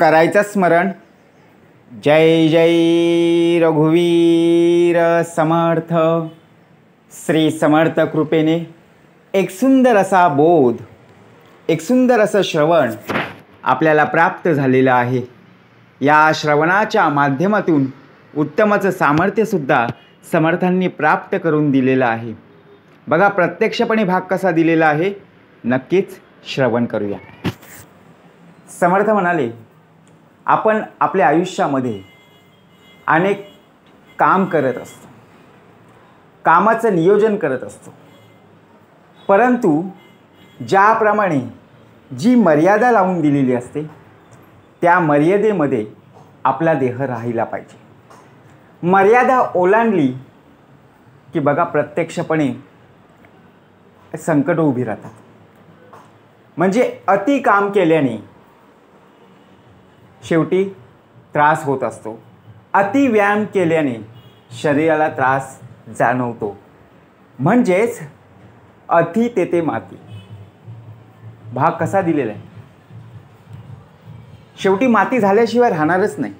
करायचं स्मरण. जय जय रघुवीर समर्थ. श्री समर्थ कृपेने एक सुंदर असा बोध, एक सुंदर असं श्रवण आपल्याला प्राप्त झालेलं आहे. या श्रवणाच्या माध्यमातून उत्तमचं सामर्थ्यसुद्धा समर्थांनी प्राप्त करून दिलेलं आहे. बघा, प्रत्यक्षपणे भाग कसा दिलेला आहे, नक्कीच श्रवण करूया. समर्थ म्हणाले, आपण आपल्या आयुष्यामध्ये अनेक काम करत असतो, कामाचं नियोजन करत असतो, परंतु ज्याप्रमाणे जी मर्यादा लावून दिलेली असते त्या मर्यादेमध्ये आपला देह राहिला पाहिजे. मर्यादा ओलांडली की बघा प्रत्यक्षपणे संकट उभी राहतात. म्हणजे अति काम केल्याने शेवटी त्रास होत असतो. अति व्यायाम केल्याने शरीराला त्रास जाणवतो. म्हणजेच अति तेथे माती. भाग कसा दिलेला आहे, शेवटी माती झाल्याशिवाय राहणारच नाही.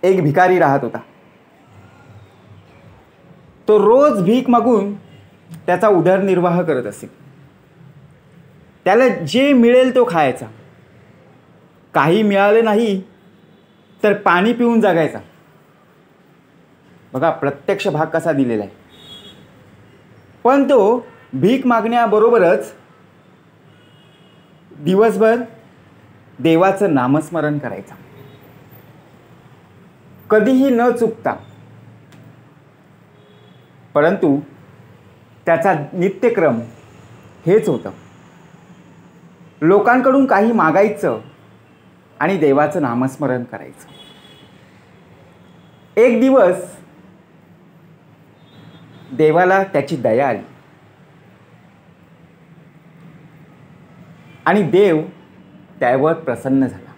एक भिकारी राहत होता. तो रोज भीक मागून त्याचा उदरनिर्वाह करत असे. त्याला जे मिळेल तो खायचा. काही मिळाले नाही तर पाणी पिऊन जगायचा. बघा प्रत्यक्ष भाग कसा दिलेला आहे. पण तो भीक मागण्याबरोबरच दिवसभर देवाचं नामस्मरण करायचा, कधीही न चुकता. परंतु त्याचा नित्यक्रम हेच होतं, लोकांकडून काही मागायचं आणि देवाचं नामस्मरण करायचं. एक दिवस देवाला त्याची दया आली आणि देव त्यावर प्रसन्न झाला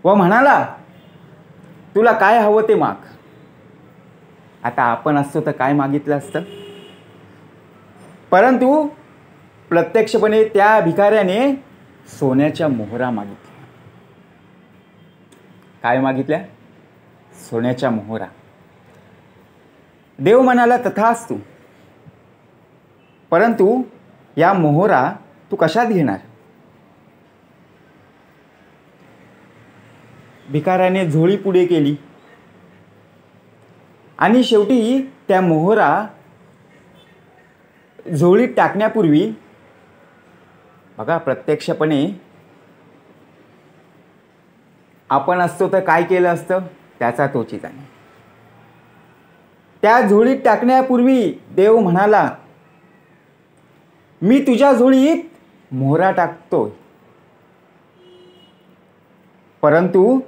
व म्हणाला, तुला काय हवं ते माग. आता आपण असतो तर काय मागितलं असतं, परंतु प्रत्यक्षपणे त्या भिकाऱ्याने सोन्याच्या मोहरा मागितल्या. काय मागितल्या? सोन्याच्या मोहरा. देव म्हणाला, तथास्तु, परंतु या मोहरा तू कशात घेणार? भिकाऱ्याने झोळी पुढे केली आणि शेवटी त्या मोहरा झोळीत टाकण्यापूर्वी बघा प्रत्यक्षपणे आपण असतो तर काय केलं असतं त्याचा तोची जाणे. त्या झोळीत टाकण्यापूर्वी देव म्हणाला, मी तुझ्या झोळीत मोहरा टाकतोय, परंतु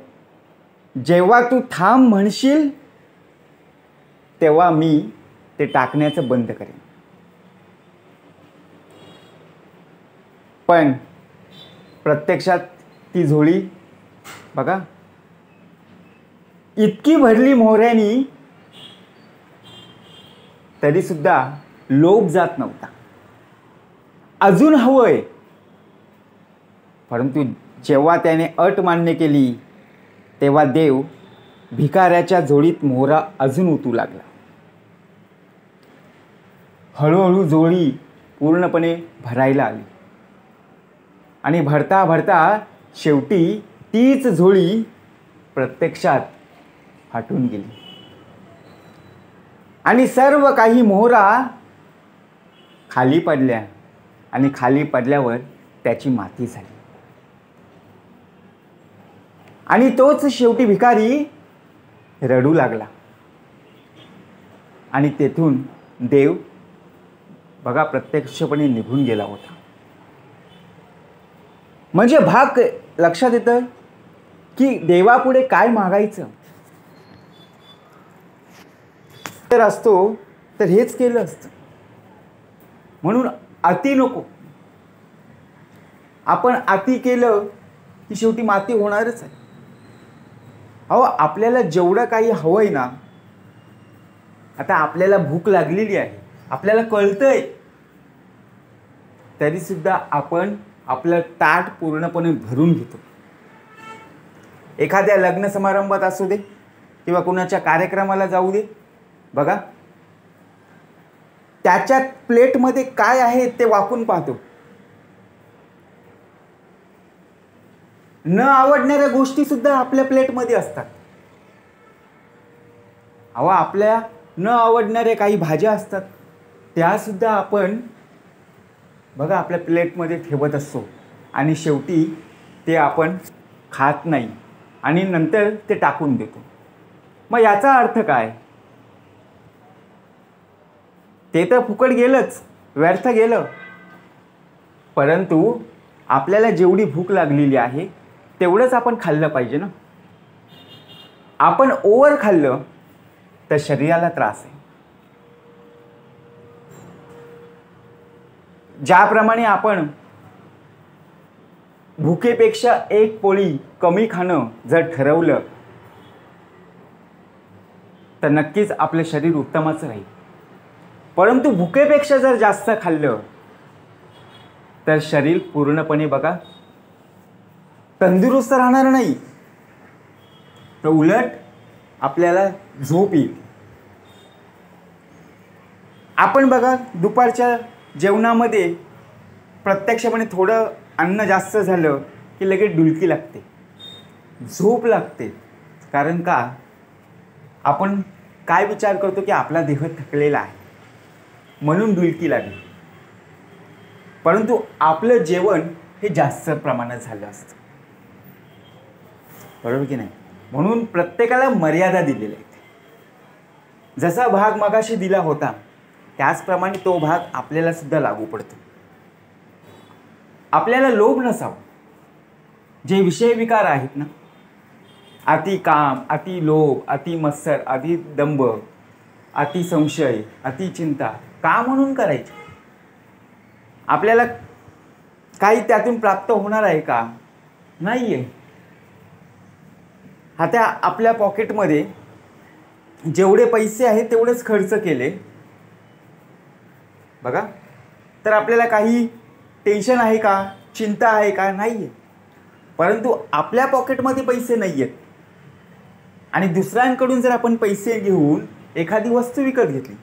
जेव्हा तू थांब म्हणशील तेव्हा मी ते टाकण्याचं बंद करेन. पण प्रत्यक्षात ती झोळी बघा इतकी भरली मोहऱ्यानी तरी सुद्धा लोभ जात नव्हता. अजून हवंय. परंतु जेव्हा त्याने अट मान्य केली तेव्हा देव भिकाऱ्याच्या झोळीत मोहरा अजून ओतू लागला. हळूहळू झोळी पूर्णपणे भरायला आली आणि भरता भरता शेवटी तीच झोळी प्रत्यक्षात हटून गेली आणि सर्व काही मोहरा खाली पडल्या आणि खाली पडल्यावर त्याची माती झाली. आणि तोच शेवटी भिकारी रडू लागला आणि तेथून देव बघा प्रत्यक्षपणे निघून गेला होता. म्हणजे भाग लक्षात येतं की देवापुढे काय मागायचं. तर असतो तर हेच केलं असतं. म्हणून अति नको. आपण अति केलं की शेवटी माती होणारच आहे. अहो आपल्याला जेवढं काही हवंय ना, आता आपल्याला भूक लागलेली आहे, आपल्याला कळतंय तरीसुद्धा आपण आपलं ताट पूर्णपणे भरून घेतो. एखाद्या लग्न समारंभात असू दे किंवा कुणाच्या कार्यक्रमाला जाऊ दे, बघा त्याच्या प्लेटमध्ये काय आहे ते वाकून पाहतो. न आवडणाऱ्या गोष्टी सुद्धा आपल्या प्लेटमध्ये असतात. अहो, आपल्या न आवडणाऱ्या काही भाज्या असतात, त्यासुद्धा आपण बघा आपल्या प्लेटमध्ये ठेवत असतो आणि शेवटी ते आपण खात नाही आणि नंतर ते टाकून देतो. मग याचा अर्थ काय? ते तर फुकट गेलंच, व्यर्थ गेलं. परंतु आपल्याला जेवढी भूक लागलेली आहे तेवढंच आपण खाल्लं पाहिजे ना. आपण ओव्हर खाल्लं तर शरीराला त्रास आहे. ज्याप्रमाणे आपण भुकेपेक्षा एक पोळी कमी खाणं जर ठरवलं तर नक्कीच आपलं शरीर उत्तमच राहील. परंतु भुकेपेक्षा जर जास्त खाल्लं तर शरीर पूर्णपणे बघा तंदुरुस्त राहणार नाही, तर उलट आपल्याला झोप येईल. आपण बघा दुपारच्या जेवणामध्ये प्रत्यक्षपणे थोडं अन्न जास्त झालं की लगेच डुलकी लागते, झोप लागते. कारण का? आपण काय विचार करतो की आपला देह थकलेला आहे म्हणून डुलकी लागली. परंतु आपलं जेवण हे जास्त प्रमाणात झालं असतं, बरोबर की नाही? म्हणून प्रत्येकाला मर्यादा दिलेल्या आहेत. जसा भाग मगाशी दिला होता त्याचप्रमाणे तो भाग आपल्याला सुद्धा लागू पडतो. आपल्याला लोभ नसावा. जे विषय विकार आहेत ना, अति काम, अति लोभ, अति मत्सर, अति दंभ, अति संशय, अति चिंता का म्हणून करायचे? आपल्याला काही त्यातून प्राप्त होणार आहे का? नाही आहे. आता आपल्या पॉकेटमध्ये जेवढे पैसे आहेत तेवढेच खर्च केले बघा, तर आपल्याला काही टेन्शन आहे का? चिंता आहे का? नाही आहे. परंतु आपल्या पॉकेटमध्ये पैसे नाही आहेत आणि दुसऱ्यांकडून जर आपण पैसे घेऊन एखादी वस्तू विकत घेतली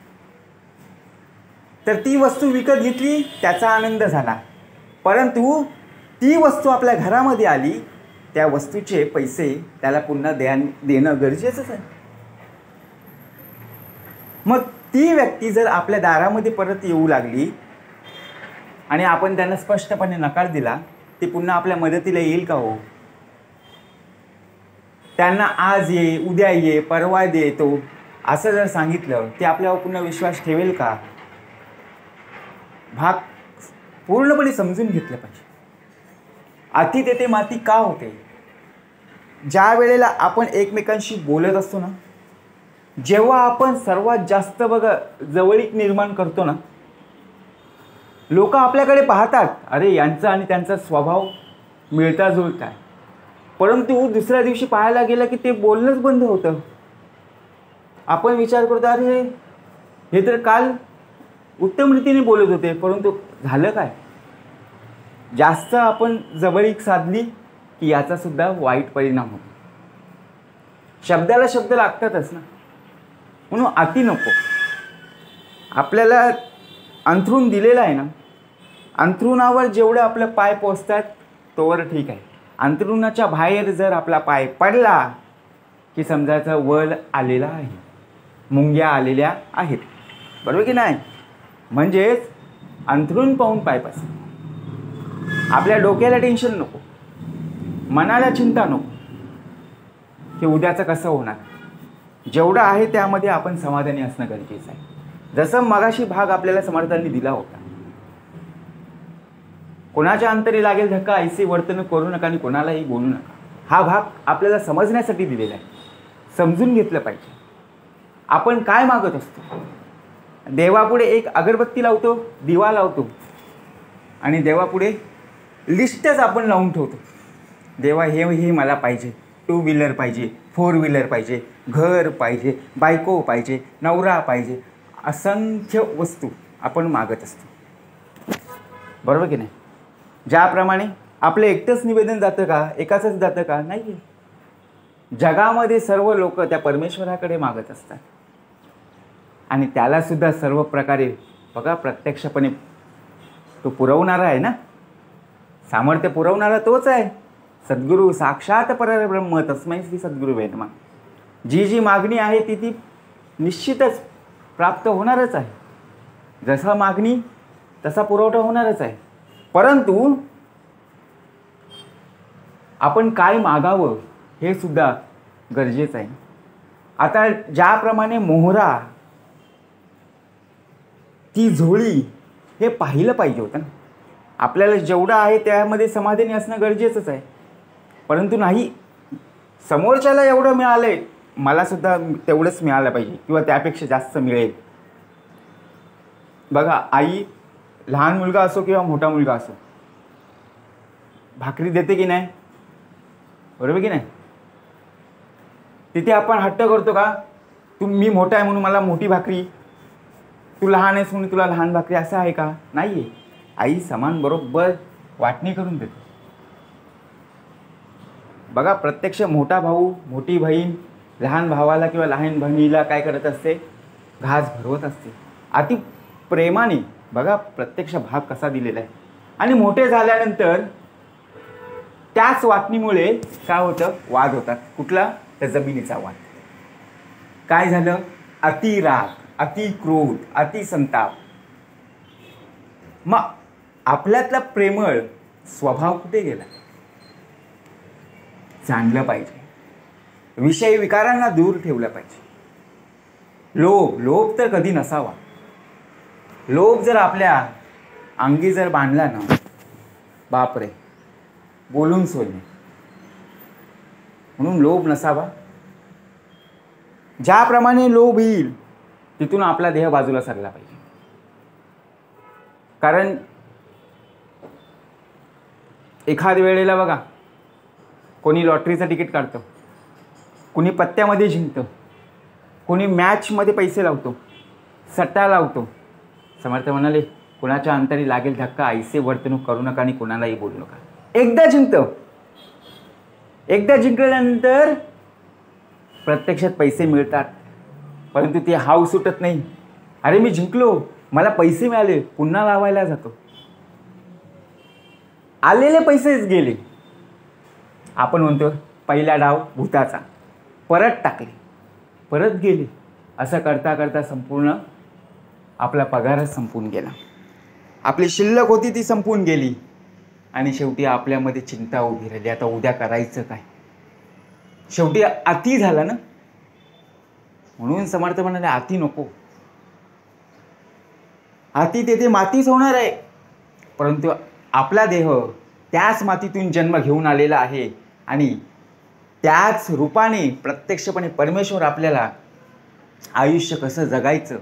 तर ती वस्तू विकत घेतली, त्याचा आनंद झाला, परंतु ती वस्तू आपल्या घरामध्ये आली, त्या वस्तूचे पैसे त्याला पुन्हा देणं गरजेचंच आहे. मग ती व्यक्ती जर आपल्या दारामध्ये परत येऊ लागली आणि आपण त्यांना स्पष्टपणे नकार दिला, ती पुन्हा आपल्या मदतीला येईल का हो? त्यांना आज ये, उद्या ये, परवा देतो असं जर सांगितलं, ते आपल्यावर पुन्हा विश्वास ठेवेल का? भाग पूर्णपणे समजून घेतलं पाहिजे. अति तेथे माती का होते? ज्या वेळेला आपण एकमेकांशी बोलत असतो ना, जेव्हा आपण सर्वात जास्त बघा जवळीक निर्माण करतो ना, लोक आपल्याकडे पाहतात, अरे यांचा आणि त्यांचा स्वभाव मिळता जुळता आहे. परंतु दुसऱ्या दिवशी पाहायला गेलं की ते बोलणंच बंद होतं. आपण विचार करतो, अरे हे तर काल उत्तम रीतीने बोलत होते, परंतु झालं काय? जास्त आपण जवळीक साधली की याचा सुद्धा वाईट परिणाम होतो. शब्दाला शब्द लागतातच ना, म्हणून अति नको. आपल्याला अंथरूण दिलेलं आहे ना, अंथरुणावर जेवढं आपलं पाय पोचतात तोवर ठीक आहे. अंथरुणाच्या बाहेर जर आपला पाय पडला की समजायचं वल आलेला आहे, मुंग्या आलेल्या आहेत, बरोबर की नाही? म्हणजेच अंथरूण पाहून पाय पसर. आपल्या डोक्याला टेन्शन नको, मनाला चिंता नको की उद्याचं कसं होणार. जेवढं आहे त्यामध्ये आपण समाधानी असणं गरजेचं आहे. जसं मगाशी भाग आपल्याला समर्थांनी दिला होता, कोणाच्या अंतरी लागेल धक्का ऐसी वर्तणूक करू नका आणि कोणालाही बोलू नका. हा भाग आपल्याला समजण्यासाठी दिलेला आहे. समजून घेतलं पाहिजे आपण काय मागत असतो. देवापुढे एक अगरबत्ती लावतो, दिवा लावतो आणि देवापुढे लिस्टच आपण लावून ठेवतो. देवा हे मला पाहिजे, 2 व्हीलर पाहिजे, 4 व्हीलर पाहिजे, घर पाहिजे, बायको पाहिजे, नवरा पाहिजे, असंख्य वस्तू आपण मागत असतो. बरोबर की नाही? ज्याप्रमाणे आपलं एकटंच निवेदन जातं का, एकाचंच जातं का? नाही. जगामध्ये सर्व लोक त्या परमेश्वराकडे मागत असतात आणि त्यालासुद्धा सर्व प्रकारे बघा प्रत्यक्षपणे तो पुरवणारा आहे ना, सामर्थ्य पुरवणारा तोच आहे. सद्गुरू साक्षात परब्रह्म तस्मै श्री सद्गुरू वे नमः. जी जी मागणी आहे ती ती निश्चितच प्राप्त होणारच आहे. जसा मागणी तसा पुरवठा होणारच आहे. परंतु आपण काय मागावं हे सुद्धा गरजेचं आहे. आता ज्याप्रमाणे मोहरा ती झोळी हे पाहिलं पाहिजे होतं ना. आपल्याला जेवढं आहे त्यामध्ये समाधानी असणं गरजेचंच आहे. परंतु नाही, समोरच्याला एवढं मिळालंय, मला सुद्धा तेवढंच मिळालं पाहिजे किंवा त्यापेक्षा जास्त मिळेल. बघा, आई लहान मुलगा असो किंवा मोठा मुलगा असो, भाकरी देते की नाही? बरोबर की नाही? तिथे आपण हट्ट करतो का, मी मोठा आहे म्हणून मला मोठी भाकरी, तू लहान आहेस म्हणून तुला लहान भाकरी, असं आहे का? नाही आहे. आई समान बरोबर वाटणी करून देते. बघा, प्रत्यक्ष मोठा भाऊ मोठी बहीण लहान भावाला किंवा लहान बहिणीला काय करत असते? घास भरवत असते अति प्रेमाने. बघा प्रत्यक्ष भाग कसा दिलेला आहे. आणि मोठे झाल्यानंतर त्याच वाटणीमुळे काय होतं? वाद होतात. कुठला? त्या जमिनीचा वाद. काय झालं? अति राग, अति क्रोध, अति संताप. मग आपल्यातला प्रेमळ स्वभाव कुठे गेला? जाणलं पाहिजे. विषय विकारांना दूर ठेवलं पाहिजे. लोभ तर कधी नसावा. लोभ जर आपल्या अंगी जर बांधला ना, बापरे, बोलून सोडणे. म्हणून लोभ नसावा. ज्याप्रमाणे लोभ येईल तिथून आपला देह बाजूला सरला पाहिजे. कारण एखाद्या वेळेला बघा, कोणी लॉटरीचं तिकीट काढतं, कोणी पत्त्यामध्ये जिंकतं, कोणी मॅचमध्ये पैसे लावतो, सट्टा लावतो. समर्थ म्हणाले, कुणाच्या अंतरी लागेल धक्का, ऐसे वर्तणूक करू नका आणि कोणालाही बोलू नका. एकदा जिंकतं, एकदा जिंकल्यानंतर प्रत्यक्षात पैसे मिळतात, परंतु ते हाव सुटत नाही. अरे मी जिंकलो, मला पैसे मिळाले, पुन्हा लावायला जातो. आलेले पैसेच गेले. आपण म्हणतो पहिला डाव भूताचा, परत टाकले, परत गेले. असं करता करता संपूर्ण आपला पगारच संपून गेला. आपली शिल्लक होती ती संपून गेली आणि शेवटी आपल्यामध्ये चिंता उभी राहिली. आता उद्या करायचं काय? शेवटी अति झाला ना. म्हणून समर्थ म्हणाले, अति नको. अति तेथे मातीच होणार आहे. परंतु आपला देह त्याच मातीतून जन्म घेऊन आलेला आहे आणि त्याच रूपाने प्रत्यक्षपणे परमेश्वर आपल्याला आयुष्य कसं जगायचं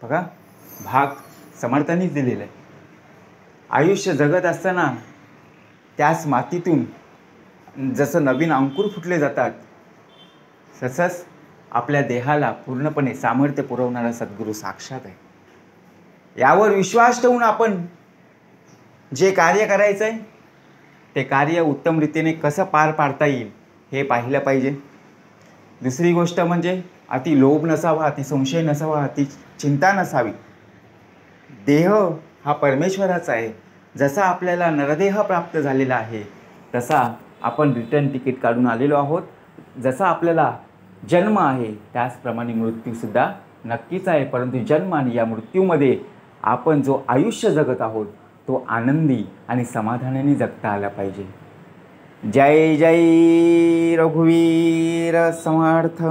बघा भाग समर्थांनीच दिलेला आहे. आयुष्य जगत असताना त्याच मातीतून जसं नवीन अंकुर फुटले जातात, तसंच आपल्या देहाला पूर्णपणे सामर्थ्य पुरवणारा सद्गुरू साक्षात आहे. यावर विश्वास ठेवून आपण जे कार्य करायचं आहे ते कार्य उत्तम रीतीने कसं पार पाडता येईल हे पाहिलं पाहिजे. दुसरी गोष्ट म्हणजे अति लोभ नसावा, अति संशय नसावा, अति चिंता नसावी. देह हा परमेश्वराचा आहे. जसा आपल्याला नरदेह प्राप्त झालेला आहे तसा आपण रिटर्न तिकीट काढून आलेलो आहोत. जसा आपल्याला जन्म आहे त्याचप्रमाणे मृत्यूसुद्धा नक्कीच आहे. परंतु जन्म आणि या मृत्यूमध्ये आपण जो आयुष्य जगत आहोत तो आनंदी आणि समाधानाने जगता आला पाहिजे. जय जय रघुवीर समर्थ.